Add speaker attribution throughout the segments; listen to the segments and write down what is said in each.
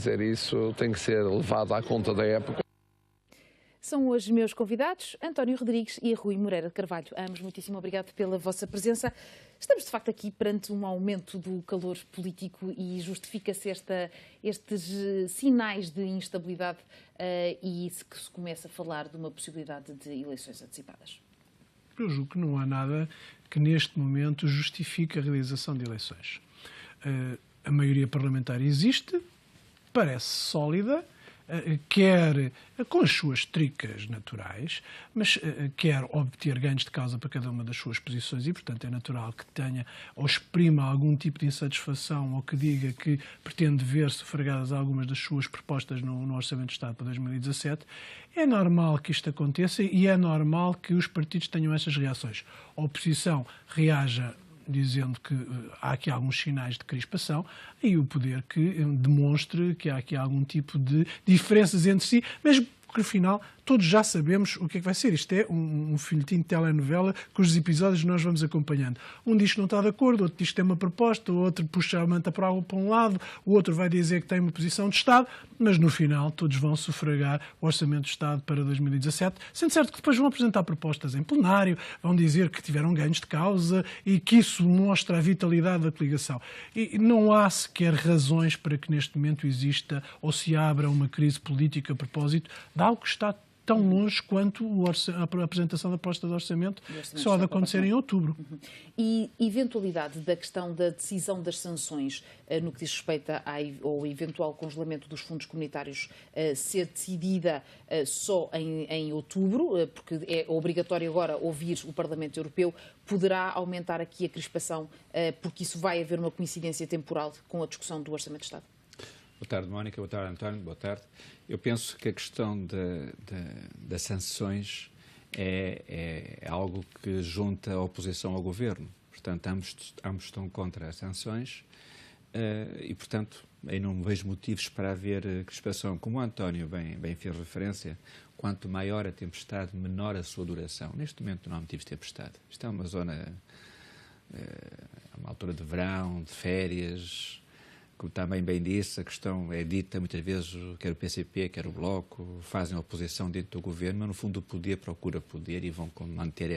Speaker 1: dizer isso tem que ser levado à conta da época.
Speaker 2: São hoje meus convidados, António Rodrigues e Rui Moreira de Carvalho. Ambos, muitíssimo obrigado pela vossa presença. Estamos, de facto, aqui perante um aumento do calor político e justifica-se estes sinais de instabilidade e que se começa a falar de uma possibilidade de eleições antecipadas.
Speaker 3: Eu julgo que não há nada que, neste momento, justifique a realização de eleições. A maioria parlamentar existe, parece sólida, quer com as suas tricas naturais, mas quer obter ganhos de causa para cada uma das suas posições e, portanto, é natural que tenha ou exprima algum tipo de insatisfação ou que diga que pretende ver sufragadas algumas das suas propostas no Orçamento de Estado para 2017. É normal que isto aconteça e é normal que os partidos tenham essas reações. A oposição reaja dizendo que há aqui alguns sinais de crispação, e o poder que demonstre que há aqui algum tipo de diferenças entre si, mas que, no final, todos já sabemos o que é que vai ser. Isto é um folhetim de telenovela cujos episódios nós vamos acompanhando. Um diz que não está de acordo, outro diz que tem uma proposta, o outro puxa a manta para um lado, o outro vai dizer que tem uma posição de Estado, mas no final todos vão sufragar o Orçamento de Estado para 2017, sendo certo que depois vão apresentar propostas em plenário, vão dizer que tiveram ganhos de causa e que isso mostra a vitalidade da coligação. E não há sequer razões para que neste momento exista ou se abra uma crise política a propósito de algo que está tão longe quanto a apresentação da proposta de orçamento, que só há de acontecer em outubro.
Speaker 2: E eventualidade da questão da decisão das sanções no que diz respeito ao eventual congelamento dos fundos comunitários ser decidida só em outubro, porque é obrigatório agora ouvir o Parlamento Europeu, poderá aumentar aqui a crispação, porque isso vai haver uma coincidência temporal com a discussão do Orçamento de Estado?
Speaker 4: Boa tarde, Mónica. Boa tarde, António. Boa tarde. Eu penso que a questão das sanções é algo que junta a oposição ao governo. Portanto, ambos estão contra as sanções e, portanto, eu não vejo motivos para haver crispação. Como o António bem fez referência, quanto maior a tempestade, menor a sua duração. Neste momento não há motivos de tempestade. Isto é uma zona, uma altura de verão, de férias. Como também bem disse, a questão é dita muitas vezes, quer o PCP, quer o Bloco, fazem oposição dentro do governo, mas no fundo o poder procura poder e vão manter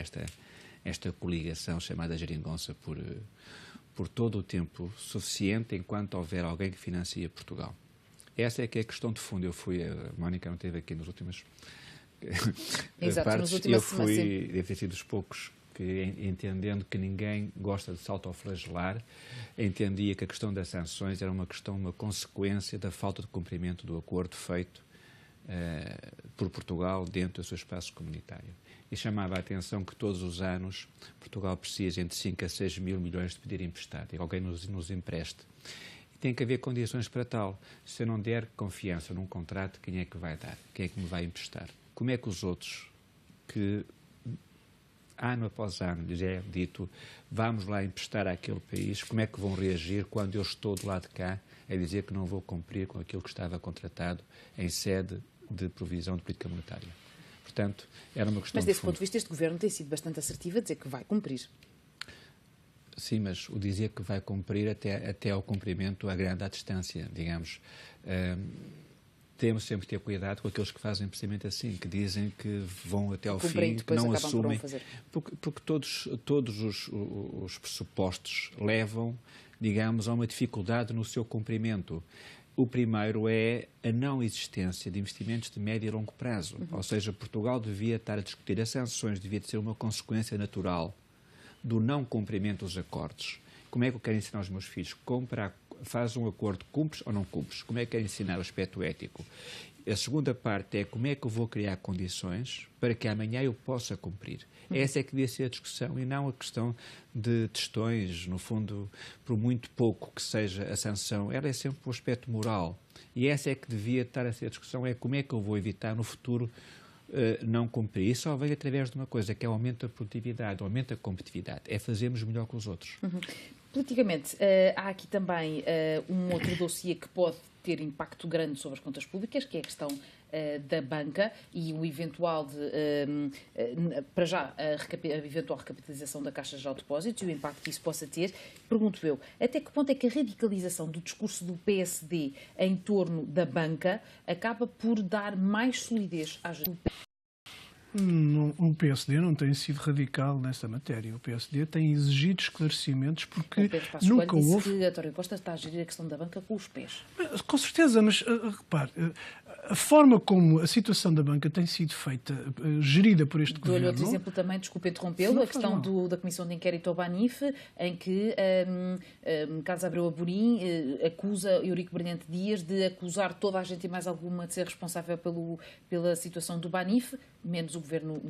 Speaker 4: esta coligação chamada geringonça por todo o tempo suficiente enquanto houver alguém que financia Portugal. Essa é que é a questão de fundo. A Mónica não esteve aqui nas últimas partes, eu fui, deve ter sido dos poucos que, entendendo que ninguém gosta de se autoflagelar, entendia que a questão das sanções era uma consequência da falta de cumprimento do acordo feito por Portugal dentro do seu espaço comunitário. E chamava a atenção que todos os anos Portugal precisa entre 5 a 6 mil milhões de pedir emprestado, e alguém nos empreste. E tem que haver condições para tal. Se eu não der confiança num contrato, quem é que vai dar? Quem é que me vai emprestar? Como é que os outros que ano após ano lhes é dito vamos lá emprestar àquele país, como é que vão reagir quando eu estou do lado de cá a dizer que não vou cumprir com aquilo que estava contratado em sede de provisão de política monetária? Portanto, era uma questão.
Speaker 2: Mas desse ponto de vista este Governo tem sido bastante assertivo a dizer que vai cumprir.
Speaker 4: Sim, mas o dizer que vai cumprir até ao cumprimento agranda a distância, digamos. Temos sempre que ter cuidado com aqueles que fazem precisamente assim, que dizem que vão até ao fim, que não assumem, porque todos os pressupostos levam, digamos, a uma dificuldade no seu cumprimento. O primeiro é a não existência de investimentos de médio e longo prazo, ou seja, Portugal devia estar a discutir as sanções, devia ser uma consequência natural do não cumprimento dos acordos. Como é que eu quero ensinar aos meus filhos? Faz um acordo, cumpres ou não cumpres? Como é que quero ensinar o aspecto ético? A segunda parte é como é que eu vou criar condições para que amanhã eu possa cumprir. Essa é que devia ser a discussão e não a questão de testões, no fundo, por muito pouco que seja a sanção, ela é sempre um aspecto moral. E essa é que devia estar a ser a discussão, é como é que eu vou evitar no futuro não cumprir. Isso só vem através de uma coisa, que é o aumento da produtividade, o aumento da competitividade, é fazermos melhor que os outros.
Speaker 2: Politicamente, há aqui também um outro dossiê que pode ter impacto grande sobre as contas públicas, que é a questão da banca e o eventual para já, a eventual recapitalização da Caixa Geral de Depósitos e o impacto que isso possa ter. Pergunto eu, até que ponto é que a radicalização do discurso do PSD em torno da banca acaba por dar mais solidez à gestão?
Speaker 3: O PSD não tem sido radical nesta matéria. O PSD tem exigido esclarecimentos porque
Speaker 2: o Pedro Passos
Speaker 3: nunca
Speaker 2: Coelho
Speaker 3: houve...
Speaker 2: disse que António Costa está a gerir a questão da banca com os pés.
Speaker 3: Com certeza, mas repare, a forma como a situação da banca tem sido feita, gerida por este
Speaker 2: Dou-lhe
Speaker 3: governo...
Speaker 2: outro exemplo também, desculpe interrompê-lo, a questão da Comissão de Inquérito ao Banif, em que Carlos Abreu Amorim acusa Eurico Brilhante Dias de acusar toda a gente e mais alguma de ser responsável pela situação do Banif, menos o governo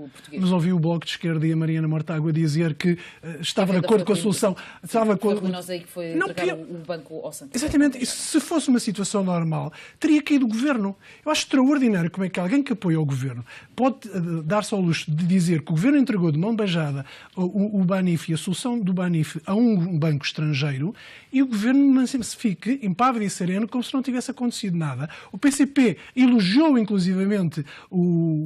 Speaker 2: português.
Speaker 3: Mas ouvi o Bloco de Esquerda e a Mariana Mortágua dizer que estava de acordo com a solução.
Speaker 2: Foi nós aí que foi entregar o banco ao Santander.
Speaker 3: Exatamente. E se fosse uma situação normal, teria caído o governo. Eu acho extraordinário como é que alguém que apoia o governo pode dar-se ao luxo de dizer que o governo entregou de mão beijada o Banif e a solução do Banif a um banco estrangeiro e o governo se fique impávido e sereno como se não tivesse acontecido nada. O PCP elogiou inclusivamente o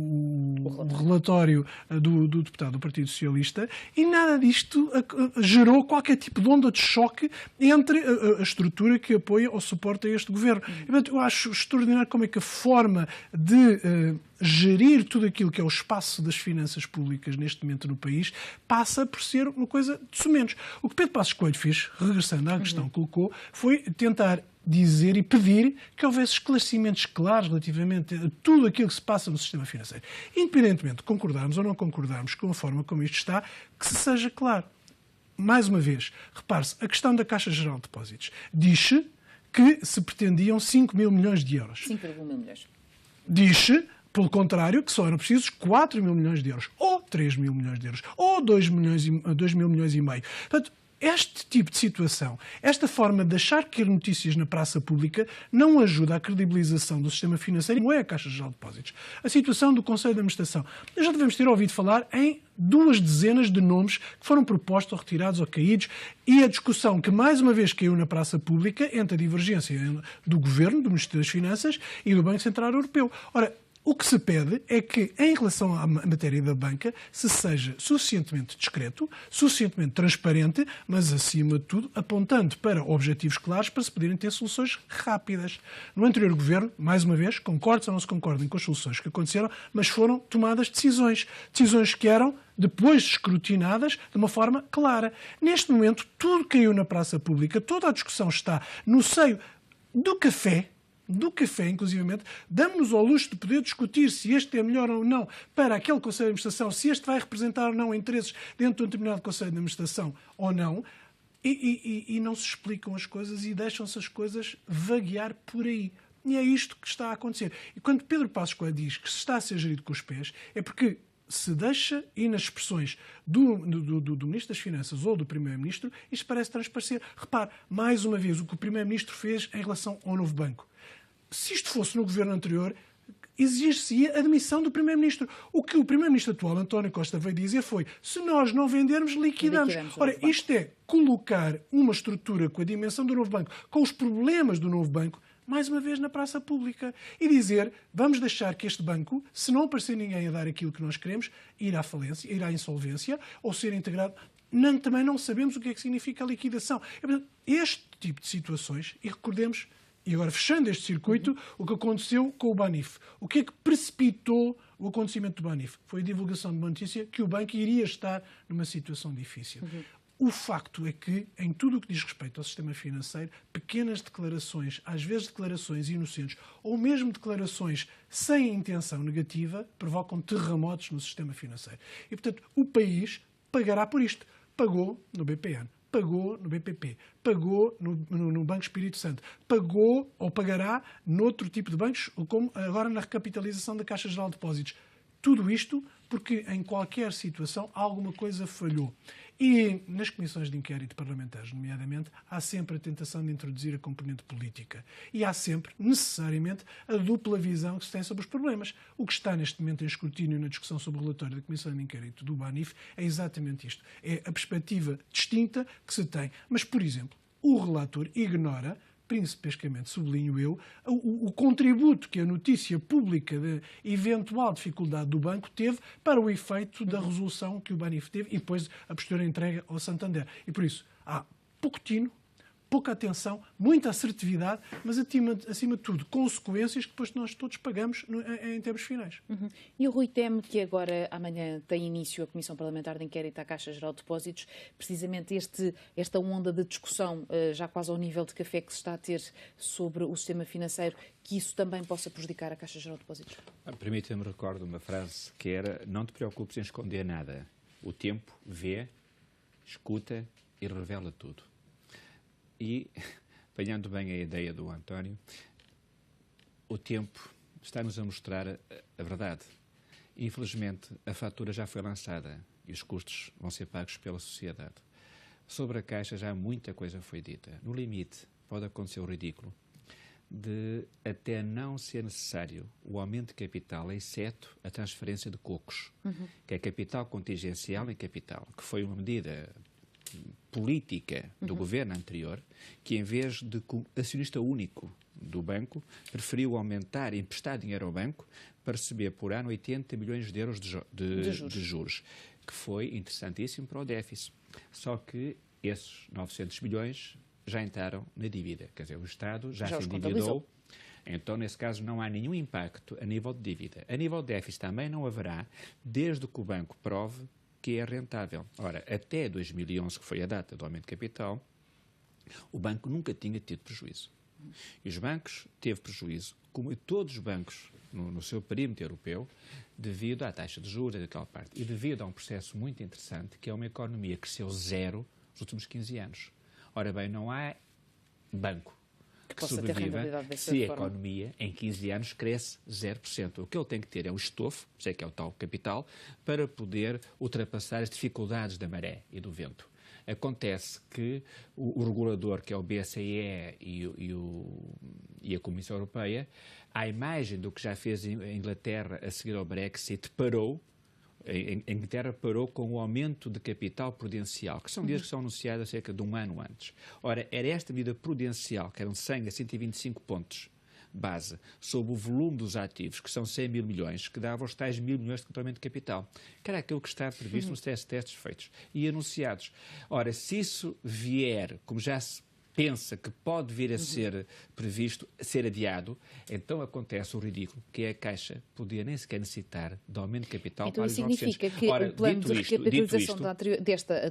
Speaker 3: relatório do deputado do Partido Socialista e nada disto gerou qualquer tipo de onda de choque entre a estrutura que apoia ou suporta este governo. Eu acho extraordinário como é que a forma de gerir tudo aquilo que é o espaço das finanças públicas neste momento no país passa por ser uma coisa de sumenos. O que Pedro Passos Coelho fez, regressando à questão que colocou, foi tentar dizer e pedir que houvesse esclarecimentos claros relativamente a tudo aquilo que se passa no sistema financeiro. Independentemente de concordarmos ou não concordarmos com a forma como isto está, que se seja claro. Mais uma vez, repare-se, a questão da Caixa Geral de Depósitos. Diz-se que se pretendiam 5 mil milhões de euros.
Speaker 2: 5,1 mil milhões.
Speaker 3: Diz-se, pelo contrário, que só eram precisos 4 mil milhões de euros, ou 3 mil milhões de euros, ou 2 mil milhões e meio. Portanto, este tipo de situação, esta forma de achar que as notícias na praça pública não ajuda à credibilização do sistema financeiro, não é a Caixa Geral de Depósitos. A situação do Conselho de Administração. Já devemos ter ouvido falar em 2 dezenas de nomes que foram propostos ou retirados ou caídos e a discussão que mais uma vez caiu na praça pública entre a divergência do Governo, do Ministério das Finanças e do Banco Central Europeu. Ora, o que se pede é que, em relação à matéria da banca, se seja suficientemente discreto, suficientemente transparente, mas, acima de tudo, apontando para objetivos claros para se poderem ter soluções rápidas. No anterior governo, mais uma vez, concordem ou não se concordem com as soluções que aconteceram, mas foram tomadas decisões. Decisões que eram depois escrutinadas de uma forma clara. Neste momento, tudo caiu na praça pública, toda a discussão está no seio do café, inclusivamente, damos-nos ao luxo de poder discutir se este é melhor ou não para aquele Conselho de Administração, se este vai representar ou não interesses dentro de um determinado Conselho de Administração ou não, e não se explicam as coisas e deixam-se as coisas vaguear por aí. E é isto que está a acontecer. E quando Pedro Passos Coelho diz que se está a ser gerido com os pés, é porque se deixa, e nas expressões do Ministro das Finanças ou do Primeiro-Ministro, isto parece transparecer. Repare, mais uma vez, o que o Primeiro-Ministro fez em relação ao novo banco. Se isto fosse no governo anterior, exigir-se a admissão do Primeiro-Ministro. O que o Primeiro-Ministro atual, António Costa, veio dizer foi: se nós não vendermos, liquidamos. Ora, isto é colocar uma estrutura com a dimensão do novo banco, com os problemas do novo banco, mais uma vez na praça pública. E dizer, vamos deixar que este banco, se não aparecer ninguém a dar aquilo que nós queremos, ir à falência, ir à insolvência, ou ser integrado. Também não sabemos o que é que significa a liquidação. Este tipo de situações, e recordemos, e agora fechando este circuito, o que aconteceu com o Banif. O que é que precipitou o acontecimento do Banif? Foi a divulgação de uma notícia que o banco iria estar numa situação difícil. O facto é que, em tudo o que diz respeito ao sistema financeiro, pequenas declarações, às vezes declarações inocentes, ou mesmo declarações sem intenção negativa, provocam terremotos no sistema financeiro. E, portanto, o país pagará por isto. Pagou no BPN, pagou no BPP, pagou no Banco Espírito Santo, pagou ou pagará noutro tipo de bancos, como agora na recapitalização da Caixa Geral de Depósitos. Tudo isto porque, em qualquer situação, alguma coisa falhou. E nas comissões de inquérito parlamentares, nomeadamente, há sempre a tentação de introduzir a componente política. E há sempre, necessariamente, a dupla visão que se tem sobre os problemas. O que está neste momento em escrutínio na discussão sobre o relatório da Comissão de Inquérito do Banif é exatamente isto. É a perspectiva distinta que se tem. Mas, por exemplo, o relator ignora principescamente, sublinho eu, o contributo que a notícia pública de eventual dificuldade do banco teve para o efeito da resolução que o Banif teve e depois a posterior entrega ao Santander. E por isso há pouco tino, pouca atenção, muita assertividade, mas acima de tudo consequências que depois nós todos pagamos em termos finais.
Speaker 2: E o Rui teme que agora, amanhã, tem início a Comissão Parlamentar de Inquérito à Caixa Geral de Depósitos, precisamente esta onda de discussão, já quase ao nível de café que se está a ter sobre o sistema financeiro, que isso também possa prejudicar a Caixa Geral de Depósitos?
Speaker 4: Permita-me recordar uma frase que era: não te preocupes em esconder nada. O tempo vê, escuta e revela tudo. E, apanhando bem a ideia do António, o tempo está-nos a mostrar a verdade. Infelizmente, a fatura já foi lançada e os custos vão ser pagos pela sociedade. Sobre a Caixa já muita coisa foi dita. No limite, pode acontecer o ridículo de até não ser necessário o aumento de capital, exceto a transferência de cocos, que é capital contingencial em capital, que foi uma medida política do governo anterior, que em vez de acionista único do banco, preferiu aumentar e emprestar dinheiro ao banco para receber por ano 80 milhões de euros de juros, que foi interessantíssimo para o déficit. Só que esses 900 milhões já entraram na dívida, quer dizer, o Estado já se endividou. Então, nesse caso, não há nenhum impacto a nível de dívida. A nível de déficit também não haverá, desde que o banco prove que é rentável. Ora, até 2011, que foi a data do aumento de capital, o banco nunca tinha tido prejuízo. E os bancos teve prejuízo, como todos os bancos no seu perímetro europeu, devido à taxa de juros daquela parte. E devido a um processo muito interessante, que é uma economia que cresceu zero nos últimos 15 anos. Ora bem, não há banco que sobreviva se a economia em 15 anos cresce 0%. O que ele tem que ter é um estofo, sei que é o tal capital, para poder ultrapassar as dificuldades da maré e do vento. Acontece que o regulador, que é o BCE e a Comissão Europeia, à imagem do que já fez a Inglaterra a seguir ao Brexit, parou. A Inglaterra parou com o aumento de capital prudencial, que são medidas que são anunciadas cerca de um ano antes. Ora, era esta medida prudencial, que eram 100 a 125 pontos base, sobre o volume dos ativos, que são 100 mil milhões, que dava os tais 1.000 milhões de complemento de capital, que era aquilo que está previsto nos testes feitos e anunciados. Ora, se isso vier, como já se pensa que pode vir a ser previsto, a ser adiado, então acontece o ridículo, que é a Caixa poder nem sequer necessitar de aumento de capital
Speaker 2: então,
Speaker 4: para os 900.
Speaker 2: Então isso significa que o plano de recapitalização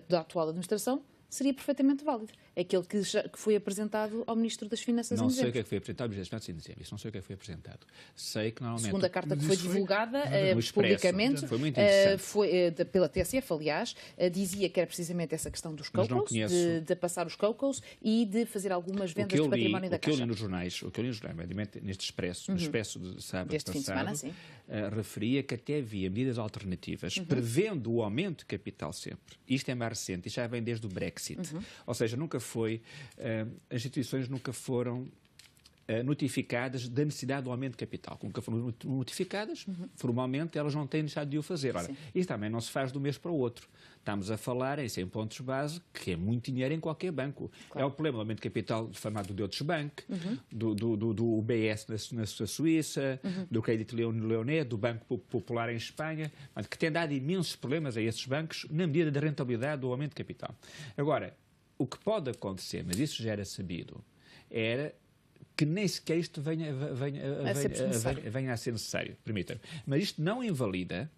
Speaker 2: da atual administração seria perfeitamente válido. Aquele que foi apresentado ao Ministro das Finanças em dezembro.
Speaker 4: Não sei o que é que foi apresentado ao Ministro das Finanças em dezembro. Isso não sei o que é que foi apresentado. Sei que normalmente...
Speaker 2: Segundo a carta que foi divulgada publicamente,
Speaker 4: foi muito interessante.
Speaker 2: foi pela TSF, aliás, dizia que era precisamente essa questão dos cocos, de passar os cocos e de fazer algumas vendas de património da Caixa.
Speaker 4: O que eu li nos jornais, neste Expresso, no Expresso de sábado
Speaker 2: deste
Speaker 4: passado,
Speaker 2: fim de semana,
Speaker 4: referia que até havia medidas alternativas, prevendo o aumento de capital sempre. Isto é mais recente, isto já vem desde o Brexit. Ou seja, nunca foi, as instituições nunca foram notificadas da necessidade do aumento de capital. Nunca foram notificadas, formalmente elas não têm deixado de o fazer. Ora, isso também não se faz de um mês para o outro. Estamos a falar em 100 pontos base, que é muito dinheiro em qualquer banco. Claro. É o problema do aumento de capital chamado do Deutsche Bank, do UBS na Suíça, do Crédito Lyonnais, do Banco Popular em Espanha, que tem dado imensos problemas a esses bancos na medida da rentabilidade do aumento de capital. Agora, o que pode acontecer, mas isso já era sabido, era que nem sequer isto venha a ser necessário, permita-me. Mas isto não invalida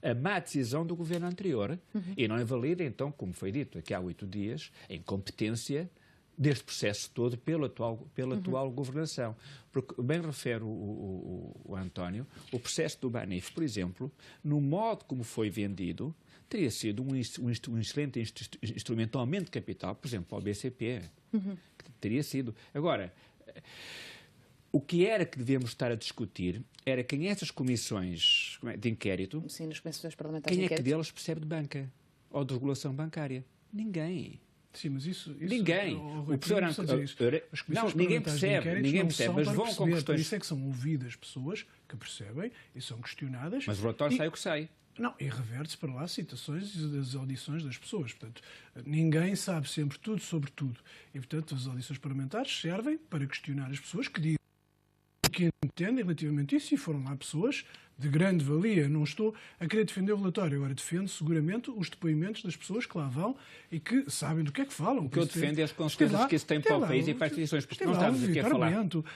Speaker 4: a má decisão do governo anterior e não invalida, então, como foi dito aqui há 8 dias, a incompetência deste processo todo pela atual governação. Porque, bem refere o António, o processo do Banif, por exemplo, no modo como foi vendido, teria sido um excelente instrumento de aumento de capital, por exemplo, para o BCP. Teria sido. Agora, o que era que devíamos estar a discutir era quem essas comissões de inquérito,
Speaker 2: sim, nas comissões parlamentares
Speaker 4: quem é que delas percebe de banca ou de regulação bancária? Ninguém.
Speaker 3: Sim, mas isso
Speaker 4: ninguém. O professor ninguém percebe, mas vão com questões.
Speaker 3: Por isso é que são ouvidas pessoas que percebem e são questionadas.
Speaker 4: Mas o relatório sai o que sai.
Speaker 3: Não, e reverte-se para lá citações das audições das pessoas. Portanto, ninguém sabe sempre tudo sobre tudo. E, portanto, as audições parlamentares servem para questionar as pessoas que dizem o que entendem relativamente isso, e foram lá pessoas de grande valia. Não estou a querer defender o relatório, agora defendo seguramente os depoimentos das pessoas que lá vão e que sabem do que é que falam.
Speaker 4: O que eu defendo é as consequências que isso tem para o país e para as instituições, porque não estamos aqui a falar.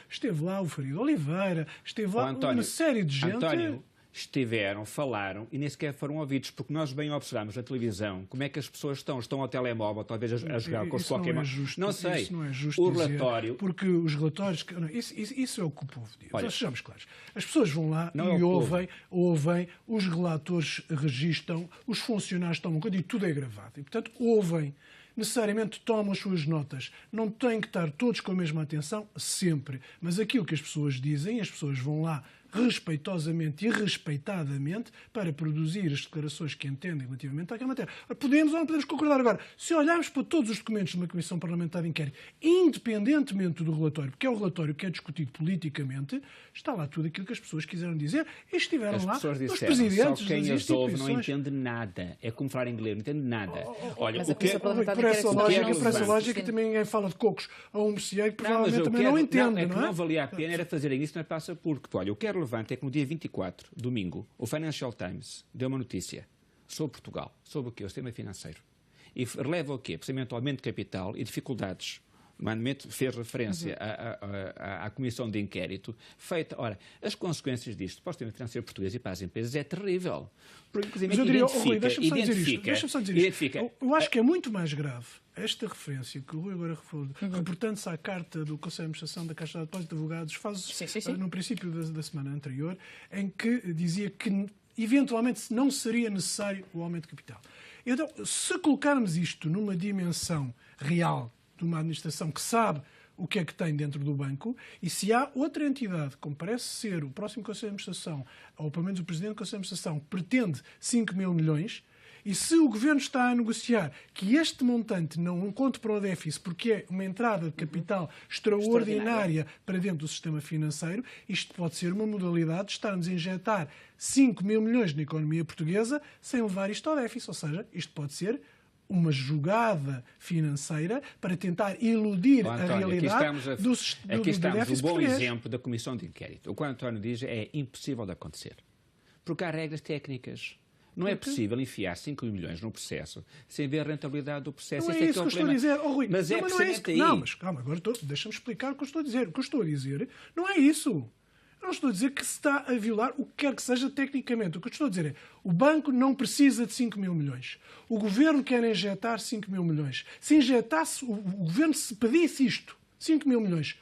Speaker 3: Esteve lá o Farido Oliveira, esteve lá uma série de gente.
Speaker 4: António, estiveram, falaram e nem sequer foram ouvidos, porque nós bem observamos na televisão como é que as pessoas estão ao telemóvel, talvez a jogar com qualquer...
Speaker 3: Não
Speaker 4: sei.
Speaker 3: Isso não é justo
Speaker 4: o
Speaker 3: dizer,
Speaker 4: relatório...
Speaker 3: porque os relatórios... Isso é o que o povo diz.
Speaker 4: Olha,
Speaker 3: sejamos claros. As pessoas vão lá e ouvem, os relatores registam, os funcionários tomam conta e tudo é gravado. E, portanto, ouvem, necessariamente tomam as suas notas. Não têm que estar todos com a mesma atenção sempre. Mas aquilo que as pessoas dizem, as pessoas vão lá respeitosamente e respeitadamente para produzir as declarações que entendem relativamente àquela matéria. Podemos ou não podemos concordar agora. Se olharmos para todos os documentos de uma Comissão Parlamentar de Inquérito, independentemente do relatório, porque é o relatório que é discutido politicamente, está lá tudo aquilo que as pessoas quiseram dizer e estiveram lá os presidentes
Speaker 4: só quem
Speaker 3: das
Speaker 4: as ouve
Speaker 3: instituições.
Speaker 4: não entende nada. É como falar inglês, não entende nada.
Speaker 2: Olha,
Speaker 3: por essa lógica também ninguém fala de cocos a um merceeiro que provavelmente também não entende.
Speaker 4: Não valia a pena era fazerem isso na praça pública. Olha, eu quero relevante é que no dia 24, domingo, o Financial Times deu uma notícia sobre Portugal, sobre o quê? O sistema financeiro. E releva o quê? Precisamente o aumento de capital e dificuldades. Nomeadamente fez referência à comissão de inquérito feita. Ora, as consequências disto para o sistema financeiro português e para as empresas é terrível. Porque, inclusive,
Speaker 3: deixa-me só dizer isto. Eu acho que é muito mais grave esta referência que o Rui agora falou, reportando-se à carta do Conselho de Administração da Caixa de Depósitos de Advogados, faz no princípio da semana anterior, em que dizia que eventualmente não seria necessário o aumento de capital. Então, se colocarmos isto numa dimensão real de uma administração que sabe o que é que tem dentro do banco, e se há outra entidade, como parece ser o próximo Conselho de Administração, ou pelo menos o Presidente do Conselho de Administração, pretende 5 mil milhões, e se o Governo está a negociar que este montante não conte para o déficit porque é uma entrada de capital extraordinária para dentro do sistema financeiro, isto pode ser uma modalidade de estarmos a injetar 5 mil milhões na economia portuguesa sem levar isto ao déficit. Ou seja, isto pode ser uma jogada financeira para tentar iludir a realidade do déficit.
Speaker 4: Aqui estamos, um bom exemplo da Comissão de Inquérito. O que o António diz é impossível de acontecer. Porque há regras técnicas. Não é possível enfiar 5 mil milhões no processo sem ver a rentabilidade do processo.
Speaker 3: Não é isso que eu estou a dizer, Rui.
Speaker 4: Mas é precisamente aí.
Speaker 3: Não, mas calma, agora deixa-me explicar o que eu estou a dizer. O que eu estou a dizer não é isso. Eu não estou a dizer que se está a violar o que quer que seja tecnicamente. O que eu estou a dizer é o banco não precisa de 5 mil milhões. O Governo quer injetar 5 mil milhões. Se injetasse, o Governo se pedisse isto, 5 mil milhões,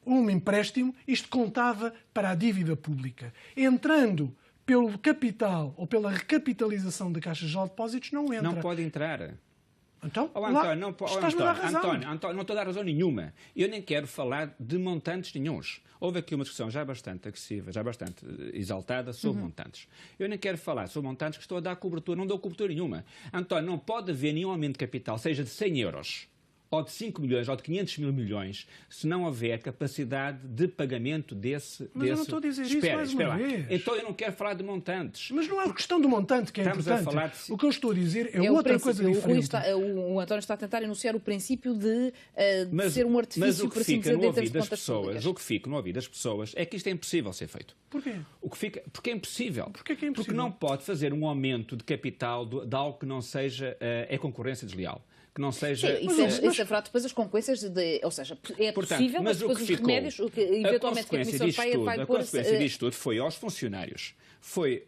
Speaker 3: um empréstimo, isto contava para a dívida pública. Entrando pelo capital ou pela recapitalização da Caixa de Depósitos, não entra.
Speaker 4: Não pode entrar.
Speaker 3: Então,
Speaker 4: António,
Speaker 3: estás-me a dar razão.
Speaker 4: António, não estou a dar razão nenhuma. Eu nem quero falar de montantes nenhuns. Houve aqui uma discussão já bastante agressiva, já bastante exaltada sobre montantes. Eu nem quero falar sobre montantes que estou a dar cobertura. Não dou cobertura nenhuma. António, não pode haver nenhum aumento de capital, seja de 100 euros, ou de 5 milhões, ou de 500 mil milhões, se não houver capacidade de pagamento desse...
Speaker 3: Mas eu não estou a dizer isso mais uma vez.
Speaker 4: Então eu não quero falar de montantes.
Speaker 3: Mas não é a questão do montante que é importante. O que eu estou a dizer é outra coisa diferente.
Speaker 2: O António está a tentar enunciar o princípio de ser um artifício, por assim dizer, dentro das contas públicas.
Speaker 4: O que fica no ouvido das pessoas é que isto é impossível ser feito.
Speaker 3: Porquê?
Speaker 4: Porque é impossível.
Speaker 3: Porquê que é impossível?
Speaker 4: Porque não pode fazer um aumento de capital de algo que não seja... é concorrência desleal. Que não seja...
Speaker 2: Isso haverá depois as consequências ou seja, é possível, mas depois os remédios, o que eventualmente a Comissão Europeia vai pôr...
Speaker 4: A consequência disto tudo foi aos funcionários, foi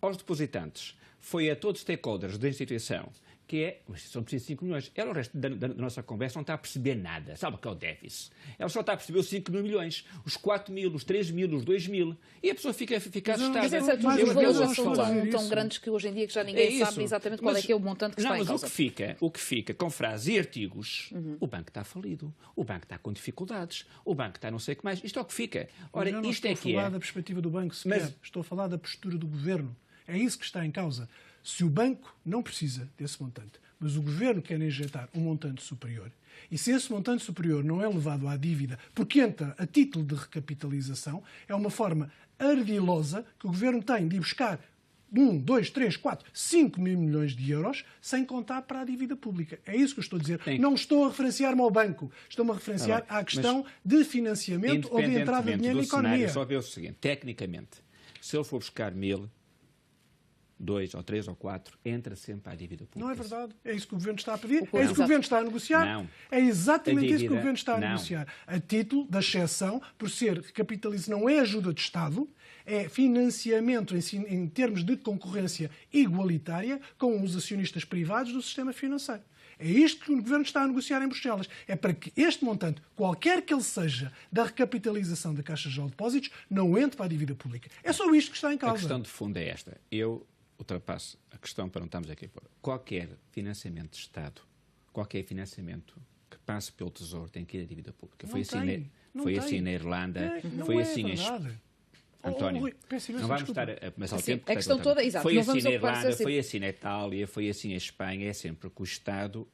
Speaker 4: aos depositantes, foi a todos os stakeholders da instituição, que é uma instituição de 5 milhões. Ela, o resto da nossa conversa, não está a perceber nada. Sabe o que é o déficit? Ela só está a perceber os 5 mil milhões, os 4 mil, os 3 mil, os 2 mil. E a pessoa fica assustada.
Speaker 2: Mas é certo, os valores já são tão grandes que hoje em dia que já ninguém sabe exatamente qual é que é o montante que está em causa.
Speaker 4: Mas o que fica com frases e artigos, o banco está falido, o banco está com dificuldades, o banco está não sei o que mais. Isto é o que fica. Ora,
Speaker 3: eu não estou a falar da perspectiva do banco sequer. Estou a falar da postura do Governo. É isso que está em causa. Se o banco não precisa desse montante, mas o Governo quer injetar um montante superior, e se esse montante superior não é levado à dívida porque entra a título de recapitalização, é uma forma ardilosa que o Governo tem de ir buscar 1, 2, 3, 4, 5 mil milhões de euros, sem contar para a dívida pública. É isso que eu estou a dizer. Não estou a referenciar-me ao banco. Estou-me a referenciar à questão de financiamento ou de entrada de dinheiro na economia.
Speaker 4: Só ver o seguinte, tecnicamente, se ele for buscar 1.000, 2 ou 3 ou 4, entra sempre à dívida pública.
Speaker 3: Não é verdade. É isso que o Governo está a pedir. É isso que o Governo está a negociar.
Speaker 4: Não.
Speaker 3: É exatamente isso que o Governo está a negociar. A título da exceção, por ser capitalização, não é ajuda de Estado, é financiamento em termos de concorrência igualitária com os acionistas privados do sistema financeiro. É isto que o Governo está a negociar em Bruxelas. É para que este montante, qualquer que ele seja, da recapitalização da Caixa Geral de Depósitos, não entre para a dívida pública. É só isto que está em causa.
Speaker 4: A questão de fundo é esta. Eu ultrapasso a questão para não estarmos aqui a pôr. Qualquer financiamento de Estado, qualquer financiamento que passe pelo Tesouro tem que ir à dívida pública. Foi assim na Irlanda, foi assim em Espanha. António, não vamos estar mas ao tempo
Speaker 2: a questão toda, exato.
Speaker 4: Foi assim na Irlanda, foi assim na Itália, foi assim em Espanha. É sempre que o Estado,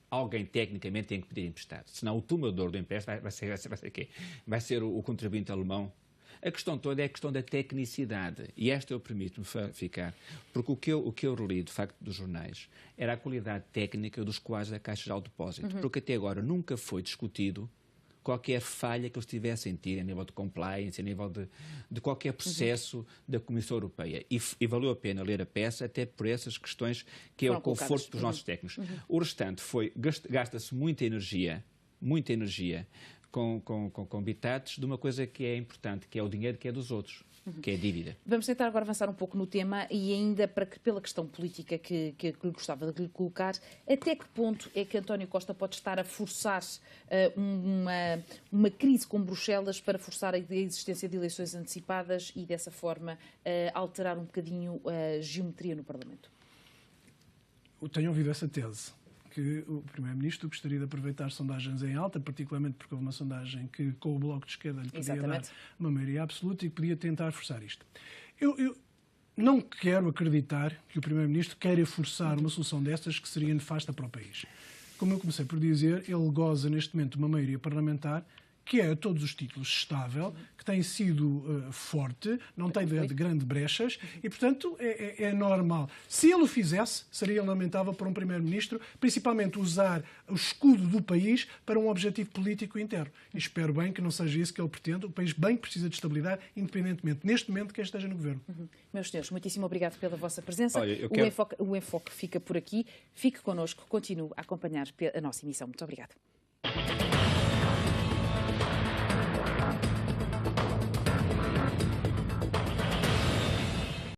Speaker 4: alguém tecnicamente tem que pedir emprestado. Senão o tomador do empréstimo vai ser quê? Vai ser o contribuinte alemão. A questão toda é a questão da tecnicidade. E esta eu permito-me ficar. Porque o que eu reli, de facto, dos jornais, era a qualidade técnica dos quadros da Caixa Geral de Depósito. Porque até agora nunca foi discutido qualquer falha que eles tivessem tido a nível de compliance, a nível de qualquer processo da Comissão Europeia. E valeu a pena ler a peça, até por essas questões que é o conforto dos nossos técnicos. O restante gasta-se muita energia com bitates de uma coisa que é importante, que é o dinheiro que é dos outros, que é a dívida.
Speaker 2: Vamos tentar agora avançar um pouco no tema e ainda pela questão política que gostava de lhe colocar, até que ponto é que António Costa pode estar a forçar uma crise com Bruxelas para forçar a existência de eleições antecipadas e, dessa forma, alterar um bocadinho a geometria no Parlamento?
Speaker 3: Eu tenho ouvido essa tese, que o Primeiro-Ministro gostaria de aproveitar sondagens em alta, particularmente porque houve uma sondagem que, com o Bloco de Esquerda, lhe podia dar uma maioria absoluta e podia tentar forçar isto. Eu não quero acreditar que o Primeiro-Ministro queira forçar uma solução destas que seria nefasta para o país. Como eu comecei por dizer, ele goza neste momento de uma maioria parlamentar que é a todos os títulos estável, que tem sido forte, não tem de grandes brechas e, portanto, é normal. Se ele o fizesse, seria lamentável para um Primeiro-Ministro, principalmente usar o escudo do país para um objetivo político interno. E espero bem que não seja isso que ele pretende. O país bem precisa de estabilidade, independentemente, neste momento, de quem esteja no Governo.
Speaker 2: Meus senhores, muitíssimo obrigado pela vossa presença.
Speaker 4: Olha,
Speaker 2: O Enfoque fica por aqui. Fique connosco, continue a acompanhar a nossa emissão. Muito obrigado.